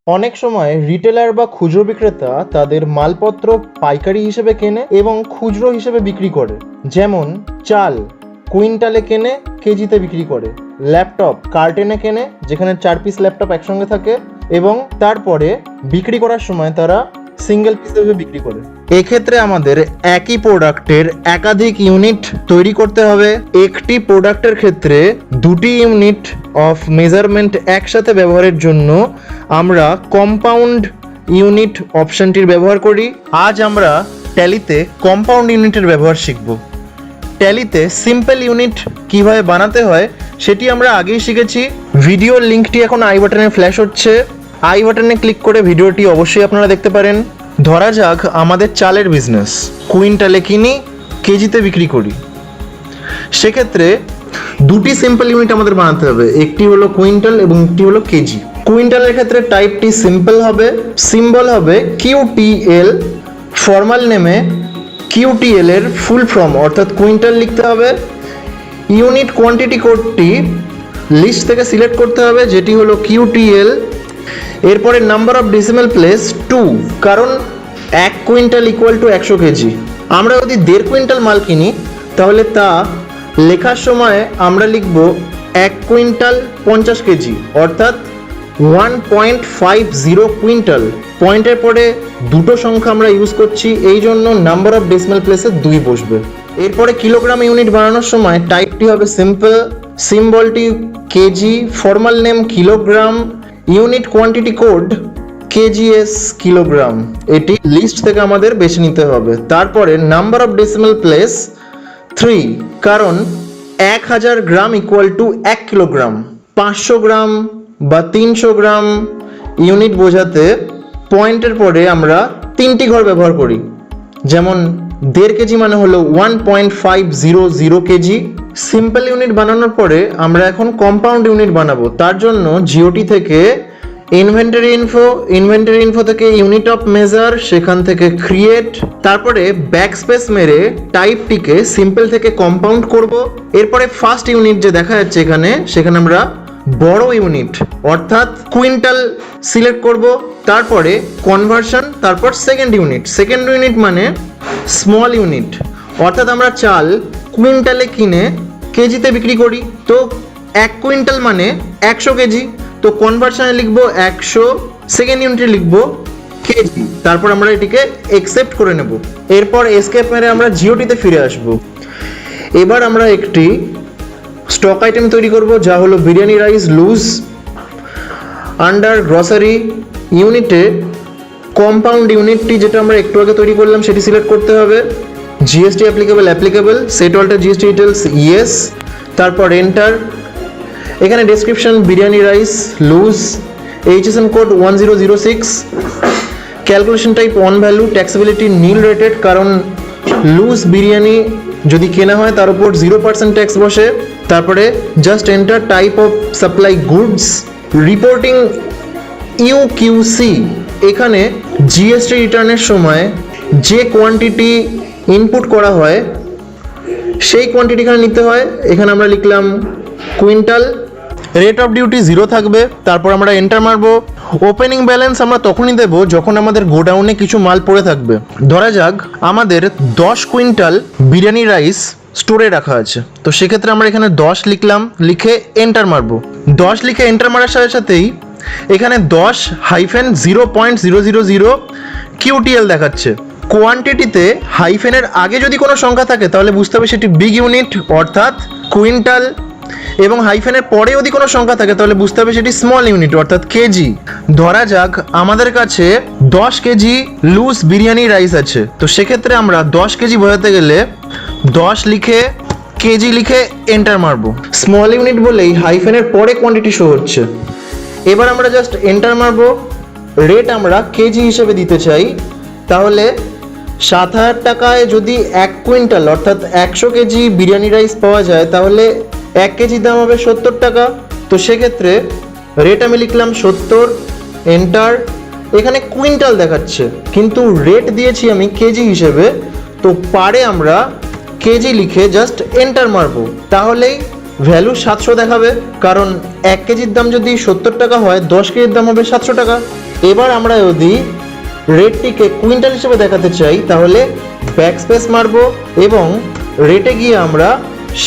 অনেক সময় রিটেলার বা খুচরো বিক্রেতা তাদের মালপত্র পাইকারি হিসেবে কেনে এবং খুচরো হিসেবে বিক্রি করে। যেমন চাল কুইন্টালে কেনে, কেজিতে বিক্রি করে। ল্যাপটপ কার্টনে কেনে, যেখানে 4 পিস ল্যাপটপ একসঙ্গে থাকে, এবং তারপরে বিক্রি করার সময় তারা সিঙ্গেল পিস হিসেবে বিক্রি করে। এক্ষেত্রে আমাদের একই প্রোডাক্টের একাধিক ইউনিট তৈরি করতে হবে। একটি প্রোডাক্টের ক্ষেত্রে দুটি ইউনিট অফ মেজারমেন্ট একসাথে ব্যবহারের জন্য আমরা কম্পাউন্ড ইউনিট অপশনটির ব্যবহার করি। আজ আমরা ট্যালিতে কম্পাউন্ড ইউনিটের ব্যবহার শিখব। ট্যালিতে সিম্পল ইউনিট কিভাবে বানাতে হয় সেটি আমরা আগেই শিখেছি। ভিডিওর লিঙ্কটি এখন আই বাটনে ফ্ল্যাশ হচ্ছে। আই বাটনে ক্লিক করে ভিডিওটি অবশ্যই আপনারা দেখতে পারেন। ধরা যাক আমাদের চালের বিজনেস, কুইন্টালে কিনি, কেজিতে বিক্রি করি। সেক্ষেত্রে দুটি সিম্পল ইউনিট আমাদের বানাতে হবে, একটি হলো কুইন্টাল এবং একটি হলো কেজি। কুইন্টালের ক্ষেত্রে টাইপটি সিম্পল হবে, সিম্বল হবে QTL। ফর্মাল নেমে QTL এর ফুল ফর্ম অর্থাৎ কুইন্টাল লিখতে হবে। ইউনিট কোয়ান্টিটি কোডটি লিস্ট থেকে সিলেক্ট করতে হবে, যেটি হলো QTL। এরপরে নাম্বার অফ ডেসিমাল প্লেস 2, কারণ 1 কুইন্টাল ইকুয়াল টু 100 কেজি। আমরা যদি 1.5 কুইন্টাল মাল কিনি তাহলে তা লেখার সময় আমরা লিখব 1 কুইন্টাল 50 কেজি, অর্থাৎ 1.50 কুইন্টাল। পয়েন্টের পরে দুটো সংখ্যা আমরা ইউজ করছি, এই জন্য নাম্বার অফ ডেসিমাল প্লেসে 2 বসবে। এরপরে কিলোগ্রাম ইউনিট বানানোর সময় টাইপটি হবে সিম্পল, সিম্বলটি KG, formal name kilogram, unit quantity code KGS kilogram. এটি লিস্ট থেকে আমাদের বেছে নিতে হবে। তারপরে নাম্বার অফ ডেসিমাল প্লেস 3, কারণ 1000 গ্রাম ইকুয়াল টু 1 কিলোগ্রাম। 500 গ্রাম বা 300 গ্রাম ইউনিট বোঝাতে পয়েন্টের পরে আমরা 3টি ঘর ব্যবহার করি। যেমন 1.5 কেজি মানে হলো 1.500 কেজি। সিম্পল ইউনিট বানানোর পরে আমরা এখন কম্পাউন্ড ইউনিট বানাবো। তার জন্য জিওটি থেকে ইনভেন্টরি ইনফো থেকে ইউনিট অফ মেজার, সেখান থেকে ক্রিয়েট, তারপরে ব্যাকস্পেস মেরে টাইপটিকে সিম্পল থেকে কম্পাউন্ড করব। এরপরে ফার্স্ট ইউনিট যে দেখা যাচ্ছে এখানে, সেখানে আমরা বড় ইউনিট অর্থাৎ কুইন্টাল সিলেক্ট করব। তারপরে কনভার্সন, তারপর সেকেন্ড ইউনিট মানে স্মল ইউনিট, অর্থাৎ আমরা চাল কুইন্টালে কিনে কেজিতে বিক্রি করি। তো 1 কুইন্টাল মানে 100 কেজি, তো কনভার্সনে লিখবো 100, সেকেন্ড ইউনিটে লিখবো কেজি। তারপর আমরা এটিকে অ্যাকসেপ্ট করে নেব। এরপর এসকেপ মেরে আমরা জিওটিতে ফিরে আসব। এবার আমরা একটি স্টক আইটেম তৈরি করব, যা হলো biryani rice loose. Under grocery ইউনিটে কম্পাউন্ড ইউনিটটি যেটা আমরা একটু আগে তৈরি করলাম সেটি সিলেক্ট করতে হবে। GST applicable, set alter GST details yes, তারপর এন্টার। এখানে description biryani rice loose, HSN code 1006, calculation type on value, taxability nil rated, কারণ লুজ বিরিয়ানি যদি কেনা হয় তার উপর 0% ট্যাক্স বসে। তারপরে just enter, type of supply goods, reporting UQC। এখানে জিএসটি রিটার্নের সময় যে কোয়ান্টিটি ইনপুট করা হয় সেই কোয়ান্টিটি এখানে নিতে হয়। এখানে আমরা লিখলাম কুইন্টাল। রেট অফ ডিউটি 0 থাকবে। তারপর আমরা এন্টার মারবো। ওপেনিং ব্যালেন্স আমরা তখনই দেবো যখন আমাদের গোডাউনে কিছু মাল পড়ে থাকবে। ধরা যাক আমাদের 10 কুইন্টাল বিরিয়ানি রাইস স্টোরে রাখা আছে, তো সেক্ষেত্রে আমরা এখানে 10 লিখলাম, লিখে এন্টার মারবো। 10 লিখে এন্টার মারার সাথে সাথেই এখানে 10-0.000 QTL দেখাচ্ছে। কোয়ান্টিটিতে হাইফেনের আগে যদি কোনো সংখ্যা থাকে তাহলে বুঝতে হবে সেটি বিগ ইউনিট অর্থাৎ কুইন্টাল, এবং হাইফেনের পরে যদি কোনো সংখ্যা থাকে তাহলে বুঝতে হবে সেটি স্মল ইউনিট অর্থাৎ কেজি। ধরা যাক আমাদের কাছে 10 কেজি লুজ বিরিয়ানি রাইস আছে, তো সেক্ষেত্রে আমরা 10 কেজি বোঝাতে গেলে 10 লিখে কেজি লিখে এন্টার মারবো। স্মল ইউনিট বলেই হাইফেনের পরে কোয়ান্টিটি শো হচ্ছে। এবার আমরা জাস্ট এন্টার মারবো। রেট আমরা কেজি হিসেবে দিতে চাই, তাহলে 7000 টাকায় যদি 1 কুইন্টাল অর্থাৎ 100 কেজি বিরিয়ানি রাইস পাওয়া যায় তাহলে 1 কেজির দাম হবে 70 টাকা। তো সেক্ষেত্রে রেট আমি লিখলাম 70, এন্টার। এখানে কুইন্টাল দেখাচ্ছে কিন্তু রেট দিয়েছি আমি কেজি হিসেবে, তো পারে আমরা কেজি লিখে জাস্ট এন্টার মারবো, তাহলেই ভ্যালু 700 দেখাবে। কারণ 1 কেজির দাম যদি 70 টাকা হয় 10 কেজির দাম হবে 700 টাকা। এবার আমরা যদি রেটটিকে কুইন্টাল হিসেবে দেখাতে চাই তাহলে ব্যাকস্পেস মারবো এবং রেটে গিয়ে আমরা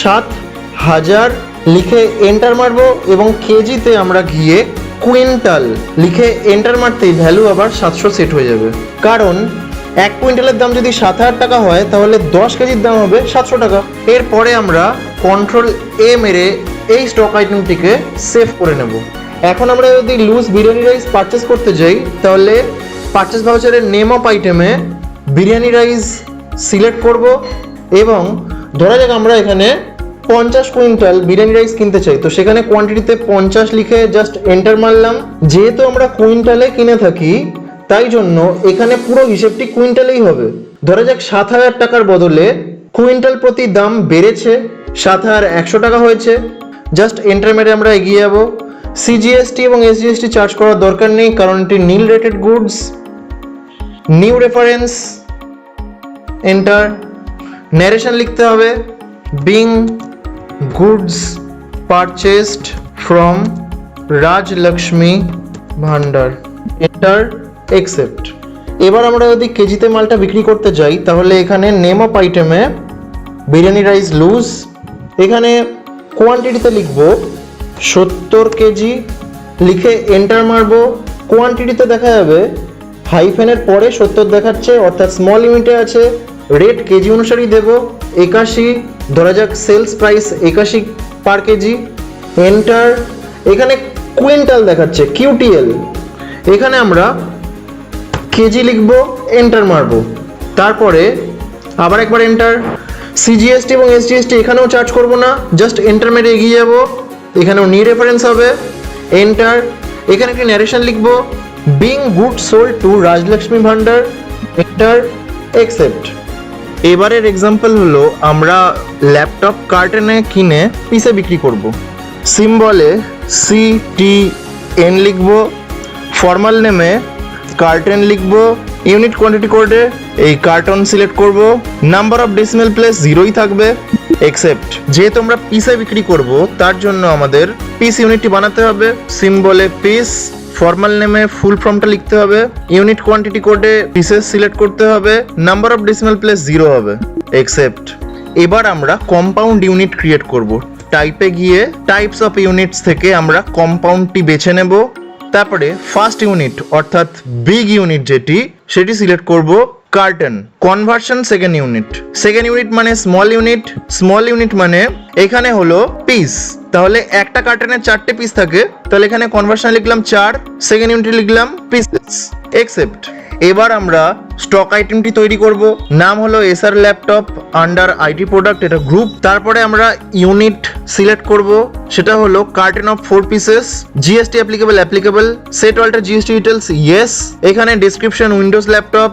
7000 লিখে এন্টার মারবো এবং কেজিতে আমরা গিয়ে কুইন্টাল লিখে এন্টার মারতেই ভ্যালু আবার 700 সেট হয়ে যাবে। কারণ 1 কুইন্টালের দাম যদি 7000 টাকা হয় তাহলে 10 কেজির দাম হবে 700 টাকা। এরপরে আমরা কন্ট্রোল এ মেরে এই স্টক আইটেমটিকে সেভ করে নেব। এখন আমরা যদি লুজ বিরিয়ানি রাইস পারচেস করতে যাই তাহলে পারচেস ভাউচারের নেম অফ আইটেমে বিরিয়ানি রাইস সিলেক্ট করব এবং ধরা যাক আমরা এখানে 50 কুইন্টাল বিরিয়ানি রাইস কিনতে চাই, তো সেখানে কোয়ান্টিটিতে 50 লিখে জাস্ট এন্টার মারলাম। যেহেতু আমরা কুইন্টালে কিনে থাকি তাই জন্য এখানে পুরো হিসেবটি কুইন্টালেই হবে। ধরা যাক 7000 টাকার বদলে কুইন্টাল প্রতি দাম বেড়েছে, 7100 টাকা হয়েছে। জাস্ট এন্টার মেরে আমরা এগিয়ে যাব। সিজিএসটি এবং এসজিএসটি চার্জ করার দরকার নেই কারণ এটি nil rated goods. New reference enter. Narration লিখতে হবে being goods purchased from Rajlakshmi Bhandar, enter, accept. এবার আমরা যদি কেজিতে মালটা বিক্রি করতে যাই তাহলে এখানে নেম অফ আইটেমে বিরিয়ানি রাইস লুজ, এখানে কোয়ান্টিটিতে লিখব 70 কেজি লিখে এন্টার মারবো। কোয়ান্টিটিতে দেখা যাবে হাইফেনের পরে 70 দেখাচ্ছে অর্থাৎ স্মল ইউনিটে আছে। রেট কেজি অনুসারেই দেব 81, ধরা যাক সেলস প্রাইস 81 পার কেজি, এন্টার। এখানে কুইন্টাল দেখাচ্ছে কিউটিএল, এখানে আমরা কেজি লিখব, এন্টার মারব। তারপরে আবার একবার এন্টার। সিজিএসটি এবং এসজিএসটি এখানেও চার্জ করব না, জাস্ট এন্টার মেরে এগিয়ে যাব। এখানেও নিউ রেফারেন্স হবে, এন্টার। এখানে একটি ন্যারেশন লিখব being good sold to Rajlakshmi Bhandar, enter, accept. এবারের এক্সাম্পল হলো আমরা ল্যাপটপ কার্টনে কিনে পিসে বিক্রি করব। সিম্বলে CTN লিখব, ফর্মাল নেমে কার্টন লিখব, ইউনিট কোয়ান্টিটি কোডে এই কার্টন সিলেক্ট করব, নাম্বার অফ ডেসিমাল প্লেস 0ই থাকবে, একসেপ্ট। যেহেতু আমরা পিসে বিক্রি করব তার জন্য আমাদের পিস ইউনিটটি বানাতে হবে। সিম্বলে পিস, ফর্মাল নেমে ফুল ফর্মটা লিখতে হবে, ইউনিট কোয়ান্টিটি কোডে পিসেস সিলেক্ট করতে হবে, নাম্বার অফ ডেসিমাল প্লেস 0 হবে, একসেপ্ট। এবার আমরা কম্পাউন্ড ইউনিট ক্রিয়েট করব। টাইপে গিয়ে টাইপস অফ ইউনিটস থেকে আমরা কম্পাউন্ডটি বেছে নেব। তারপরে ফার্স্ট ইউনিট অর্থাৎ বিগ ইউনিট যেটি সেটি সিলেক্ট করব কার্টন। কনভার্সন সেকেন্ড ইউনিট মানে স্মল ইউনিট মানে এখানে হলো পিস। তাহলে একটা কার্টনের 4টে পিস থাকে, তাহলে এখানে কনভার্সন লিখলাম 4, সেকেন্ড ইউনিট লিখলাম পিসেস, একসেপ্ট। এবার আমরা স্টক আইটেমটি তৈরি করব। নাম হলো SR laptop under IT product, এটা গ্রুপ। তারপরে আমরা ইউনিট সিলেক্ট করব, সেটা হলো carton of 4 pieces. GST applicable, set alter GST details yes. এখানে description Windows laptop,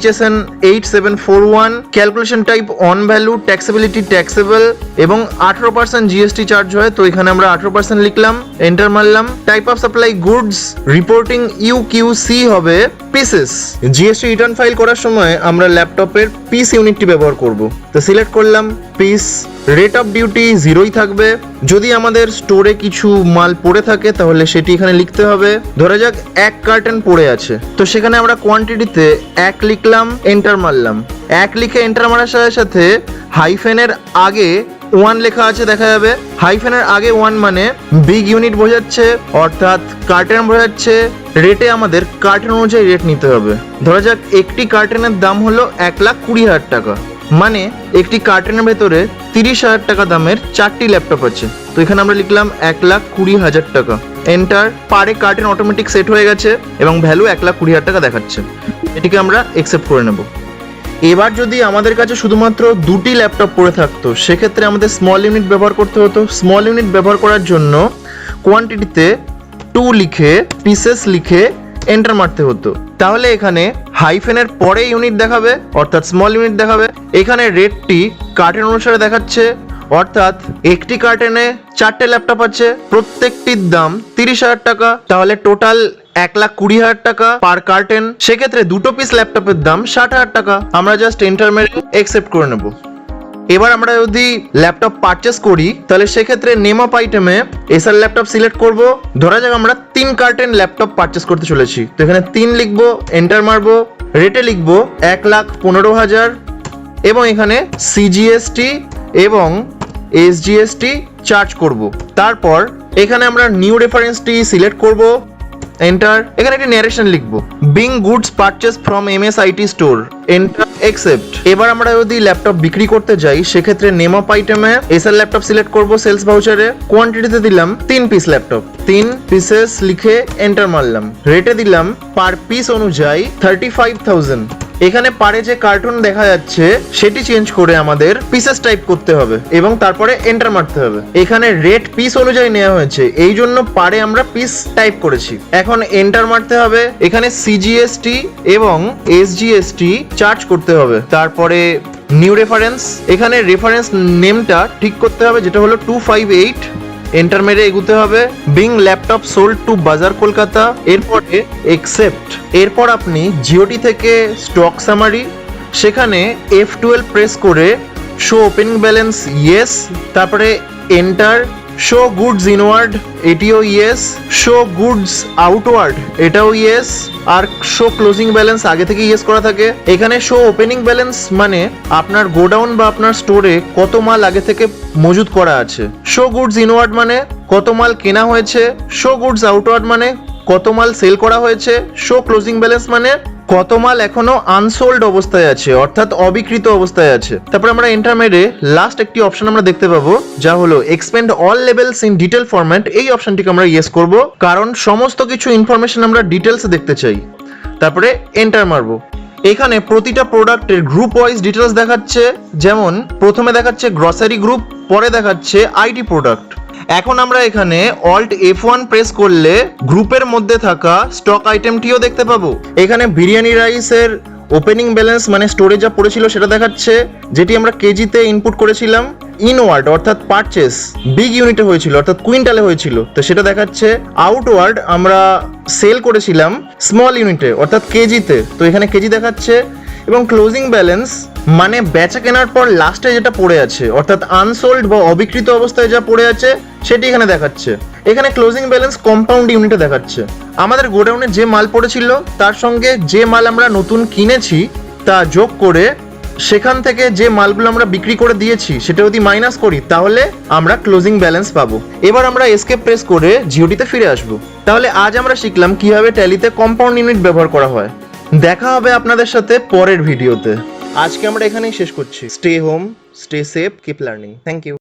HSN 8741, calculation type on value, taxability taxable এবং 18% জিএসটি চার্জ হয়, তো এখানে আমরা 18% লিখলাম, এন্টার মারলাম। Type of supply goods, reporting UQC হবে পিসেস। জিএসটি রিটার্ন ফাইল করার সময় আমরা ল্যাপটপের পিস ইউনিটটি ব্যবহার করব, তো সিলেক্ট করলাম পিস। রেট অফ ডিউটি 0ই থাকবে। যদি আমাদের স্টোরে কিছু মাল পড়ে থাকে তাহলে সেটি এখানে লিখতে হবে। ধরা যাক 1 কার্টন পড়ে আছে, তো সেখানে আমরা কোয়ান্টিটিতে 1 লিখলাম, এন্টার মারলাম। 1 লিখে এন্টার মারার সাথে সাথে হাইফেনের আগে 1 লেখা আছে দেখা যাবে। হাইফেনের আগে 1 মানে বিগ ইউনিট বোঝাচ্ছে অর্থাৎ কার্টন বোঝাচ্ছে। রেটে আমাদের কার্টন অনুযায়ী রেট নিতে হবে। ধরা যাক একটি কার্টনের দাম হলো 1,20,000 টাকা, মানে একটি কার্টনের ভেতরে 30,000 টাকা দামের 4টি ল্যাপটপ আছে, তো এখানে আমরা লিখলাম 1,20,000 টাকা, এন্টার। পারে কার্টন অটোমেটিক সেট হয়ে গেছে এবং ভ্যালু 1,20,000 টাকা দেখাচ্ছে। এটিকে আমরা একসেপ্ট করে নেব। এবার যদি আমাদের কাছে শুধুমাত্র 2টি ল্যাপটপ পড়ে থাকতো সেক্ষেত্রে আমাদের স্মল ইউনিট ব্যবহার করতে হতো। স্মল ইউনিট ব্যবহার করার জন্য কোয়ান্টিটিতে 2 লিখে পিসেস লিখে এন্টার মারতে হতো। তাহলে এখানে হাইফেনের পরে ইউনিট দেখাবে অর্থাৎ স্মল ইউনিট দেখাবে। এখানে রেটটি কার্টন অনুসারে দেখাচ্ছে অর্থাৎ একটি কার্টনে 4টে ল্যাপটপ আছে, প্রত্যেকটির দাম 30,000 টাকা, তাহলে টোটাল 1,20,000 টাকা পার কার্টন। সেক্ষেত্রে 2 পিস ল্যাপটপের দাম 60,000 টাকা। আমরা জাস্ট এন্টার মেরে একসেপ্ট করে নেব। এবার আমরা যদি ল্যাপটপ পারচেস করি তাহলে সেক্ষেত্রে নেম অফ আইটেমে এসার ল্যাপটপ সিলেক্ট করব। ধরা যাক আমরা 3 কার্টেন ল্যাপটপ পারচেস করতে চলেছি, তো এখানে 3 লিখবো, এন্টার মারবো, রেটে লিখবো 1,15,000 এবং এখানে সিজিএসটি এবং এসজিএসটি চার্জ করব। তারপর এখানে আমরা নিউ রেফারেন্সটি সিলেক্ট করব, এন্টার। এখানে একটি ন্যারেশন লিখবো, being goods purchase from MSIT store, enter, accept. এবার আমরা যদি ল্যাপটপ বিক্রি করতে যাই সেক্ষেত্রে নেম অফ আইটেমে এসআর ল্যাপটপ সিলেক্ট করব, সেলস ভাউচারে কোয়ান্টিটিতে দিলাম 3 পিস ল্যাপটপ, 3 পিসেস লিখে এন্টার মারলাম, রেটে দিলাম পার পিস অনুযায়ী 35,000। এখানে পারে যে কার্টুন দেখা যাচ্ছে সেটি চেঞ্জ করে আমাদের পিসেস টাইপ করতে হবে এবং তারপরে এন্টার মারতে হবে। এখানে রেট পিস অনুযায়ী নেওয়া হয়েছে, এই জন্য পারে আমরা পিস টাইপ করেছি। এখন এন্টার মারতে হবে, এখানে সিজিএসটি এবং এসজিএসটি চার্জ করতে হবে। তারপরে নিউ রেফারেন্স, এখানে রেফারেন্স নেমটা ঠিক করতে হবে যেটা হলো 258, এন্টার মেরে এগুতে হবে। বিং ল্যাপটপ সোল্ড টু বাজার কলকাতা, এরপরে অ্যাকসেপ্ট। এরপর আপনি জিওটি থেকে স্টক সামারি, সেখানে F12 প্রেস করে শো ওপেনিং ব্যালেন্স ইয়েস, তারপরে এন্টার। শো গুডস ইনওয়ার্ড, এটিও ইয়েস। শো গুডস আউটওয়ার্ড, এটাও ইয়েস। আর শো ক্লোজিং ব্যালেন্স আগে থেকে ইয়েস করা থাকে। এখানে শো ওপেনিং ব্যালেন্স মানে আপনার গোডাউন বা আপনার স্টোরে কত মাল আগে থেকে মজুদ করা আছে। শো গুডস ইনওয়ার্ড মানে কত মাল কেনা হয়েছে। শো গুডস আউটওয়ার্ড মানে কত মাল সেল করা হয়েছে। শো ক্লোজিং ব্যালেন্স মানে কত মাল এখনো আনসোল্ড অবস্থায় আছে, অর্থাৎ অবিকৃত অবস্থায় আছে। তারপর আমরা এন্টার মেরে লাস্ট একটি অপশন আমরা দেখতে পাবো যা হলো expend all levels in detail format. এই অপশনটিকে আমরা ইয়েস করব কারণ সমস্ত কিছু ইনফরমেশন আমরা ডিটেলসে দেখতে চাই। তারপরে এন্টার মারবো। এখানে প্রতিটা প্রোডাক্টের গ্রুপ ওয়াইজ ডিটেলস দেখাচ্ছে, যেমন প্রথমে দেখাচ্ছে গ্রসারি গ্রুপ, পরে দেখাচ্ছে আইটি প্রোডাক্ট। এখন আমরা এখানে অল্ট F1 প্রেস করলে গ্রুপের মধ্যে থাকা স্টক আইটেমটিও দেখতে পাবো। এখানে বিরিয়ানি রাইসের ওপেনিং ব্যালেন্স মানে স্টোরে যা পড়েছিল সেটা দেখাচ্ছে, যেটি আমরা কেজিতে ইনপুট করেছিলাম। ইনওয়ার্ড অর্থাৎ পারচেস বিগ ইউনিটে হয়েছিল অর্থাৎ কুইন্টালে হয়েছিল, তো সেটা দেখাচ্ছে। আউটওয়ার্ড আমরা সেল করেছিলাম স্মল ইউনিটে অর্থাৎ কেজিতে, তো এখানে কেজি দেখাচ্ছে। এবং ক্লোজিং ব্যালেন্স মানে বেচা কেনার পর লাস্টে যেটা পড়ে আছে অর্থাৎ আনসোল্ড বা অবিকৃত অবস্থায় যা পড়ে আছে সেটি এখানে দেখাচ্ছে। এখানে ক্লোজিং ব্যালেন্স কম্পাউন্ড ইউনিটে দেখাচ্ছে। আমাদের গোডাউনে যে মাল পড়েছিল তার সঙ্গে যে মাল আমরা নতুন কিনেছি তা যোগ করে সেখান থেকে যে মালগুলো আমরা বিক্রি করে দিয়েছি সেটা যদি মাইনাস করি তাহলে আমরা ক্লোজিং ব্যালেন্স পাবো। এবার আমরা এসকেপ প্রেস করে জিওটিতে ফিরে আসবো। তাহলে আজ আমরা শিখলাম কিভাবে ট্যালিতে কম্পাউন্ড ইউনিট ব্যবহার করা হয়। দেখা হবে আপনাদের সাথে পরের ভিডিওতে। আজকে আমরা এখানেই শেষ করছি। Stay home, stay safe, keep learning. Thank you.